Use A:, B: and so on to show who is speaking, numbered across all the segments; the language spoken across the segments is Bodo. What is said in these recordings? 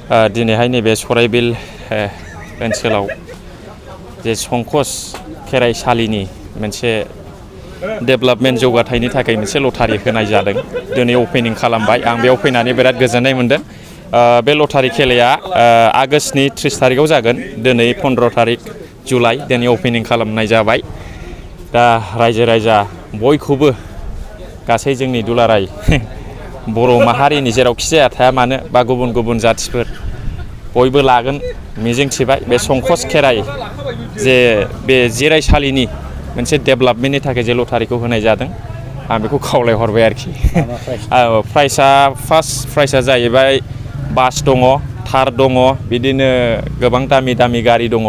A: दिनैहाय नैबे सराइबिल ओनसोलाव जे संकस खेराइसालिनि मोनसे डेभेलपमेन्ट जौगाथायनि थाखाय मोनसे लटारि होनाय जादों। दिनै अपेनिं खालामबाय। आं बेयाव फैनानै बिराद गोजोननाय मोनदों। बे लटारि खेलाया आगष्टनि 30 तारिखआव जागोन। दिनै 15 तारिख जुलाइ दिनै अपेनिं खालामनाय जाबाय। दा रायजो राजा बयखौबो गासै जोंनि दुलाराय बर' माहारिनि जेरावखि जाया थाया मानो बा गुबुन गुबुन जाथिफोर बयबो लागोन मिजिंथिबाय। बे संकस खेराइ जे बे जिरायसालिनि मोनसे डेभेलपमेन्टनि थाखाय जे लटारिखौ होनाय जादों आं बेखौ खावलायहरबाय आरोखि। प्राइसआ फार्स्ट प्राइसआ जाहैबाय बास दङ, थार दङ, बिदिनो गोबां दामि दामि गारि दङ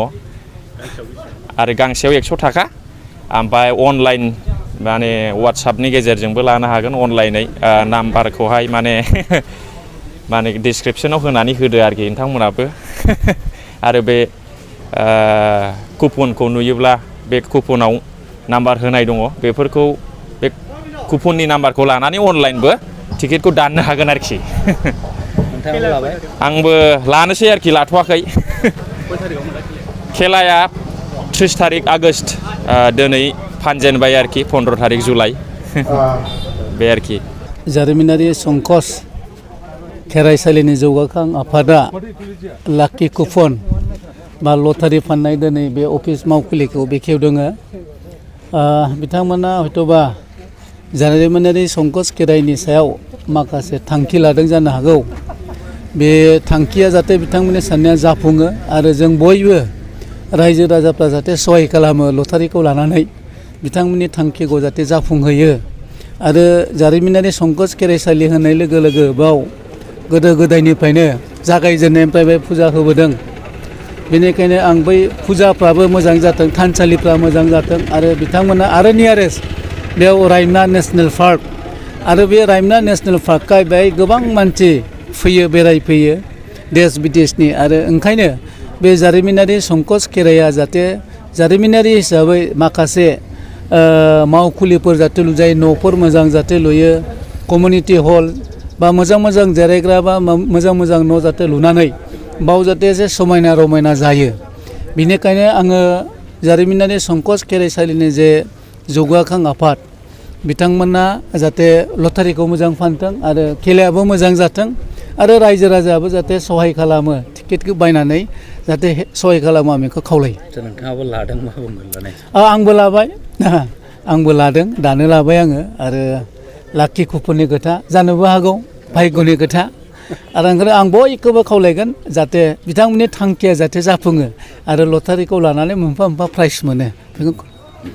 A: आरो गांसेयाव 100 थाखा। ओमफ्राय अनलाइन माने वाट्सएपनि गेजेरजोंबो लानो हागोन अनलाइनै। नाम्बारखौहाय माने डिसक्रिपसनाव होनानै होदो आरोखि नोंथांमोनाबो। आरो बे कुपनखौ नुयोब्ला बे कुपनाव नाम्बार होनाय दङ। बेफोरखौ बे कुपननि नाम्बारखौ लानानै अनलाइनबो टिकेटखौ दाननो हागोन आरोखि। आंबो लानोसै आरोखि, लाथ'वाखै। खेलाया 30 तारिख आगष्ट दिनै फानजेनबाय आरोखि 15 तारिख जुलाइ बे आरोखि।
B: जारिमिनारि संकस खेराइसालिनि जौगाखां आफादा लाखि कुपन बा लटारि फाननाय दिनै बे अफिस मावखुलिखौ बेखेवदों। बिथांमोना हयथ'बा जारिमिनारि संकस खेराइनि सायाव माखासे थांखि लादों जानो हागौ। बे थांखिया जाहाथे बिथांमोननि साननाया जाफुङो आरो जों बयबो रायजो राजाफ्रा जाहाथे सहाय खालामो लटारिखौ लानानै बिथांमोननि थांखिखौ जाहाथे जाफुंहोयो। आरो जारिमिनारि संकस खेराइसालि होननाय लोगो लोगो बाव गोदो गोदायनिफ्रायनो जागायजेननायनिफ्राय बे फुजा होबोदों। बेनिखायनो आं बै फुजाफ्राबो मोजां जाथों, थानसालिफ्रा मोजां जाथों आरो बिथांमोना आरो नियारेस्ट बेयाव रायमना नेसनेल पार्क आरो बे रायमना नेसनेल पार्कआ बेहाय गोबां मानसि फैयो, बेरायफैयो देश बिदेशनि। आरो ओंखायनो बे जारिमिनारि संकस खेराइया जाहाथे जारिमिनारि हिसाबै माखासे मावखुलिफोर जाहाथे लुजायो, न'फोर मोजां जाहाथे लुयो, कमिउनिटि हल बा मोजां मोजां जिरायग्रा बा मोजां मोजां न' जाहाथे लुनानै बाव जाहाथे एसे समायना रमायना जायो। बेनिखायनो आङो जारिमिनारि संकस खेराइसालिनि जे जौगाखां आफाद बिथांमोना जाहाथे लटारिखौ मोजां फानथों आरो खेलायाबो मोजां जाथों आरो रायजो राजायाबो जाहाथे सहाय खालामो, टिकेटखौ बायनानै जाहाथे सहाय खालामो, आं बेखौ खावलायो।
C: नोंथाङाबो लादों मा बुंगोन लानाय?
B: आंबो लाबाय, आंबो लादों, दानो लाबाय आङो। आरो लाखि कुपननि खोथा जानोबो हागौ, भाग्यनि खोथा। आरो ओंखायनो आं बयखौबो खावलायगोन जाहाथे बिथांमोननि थांखिया जाहाथे जाफुङो आरो लटारिखौ लानानै मोनफा मोनफा प्राइज मोनो बेखौ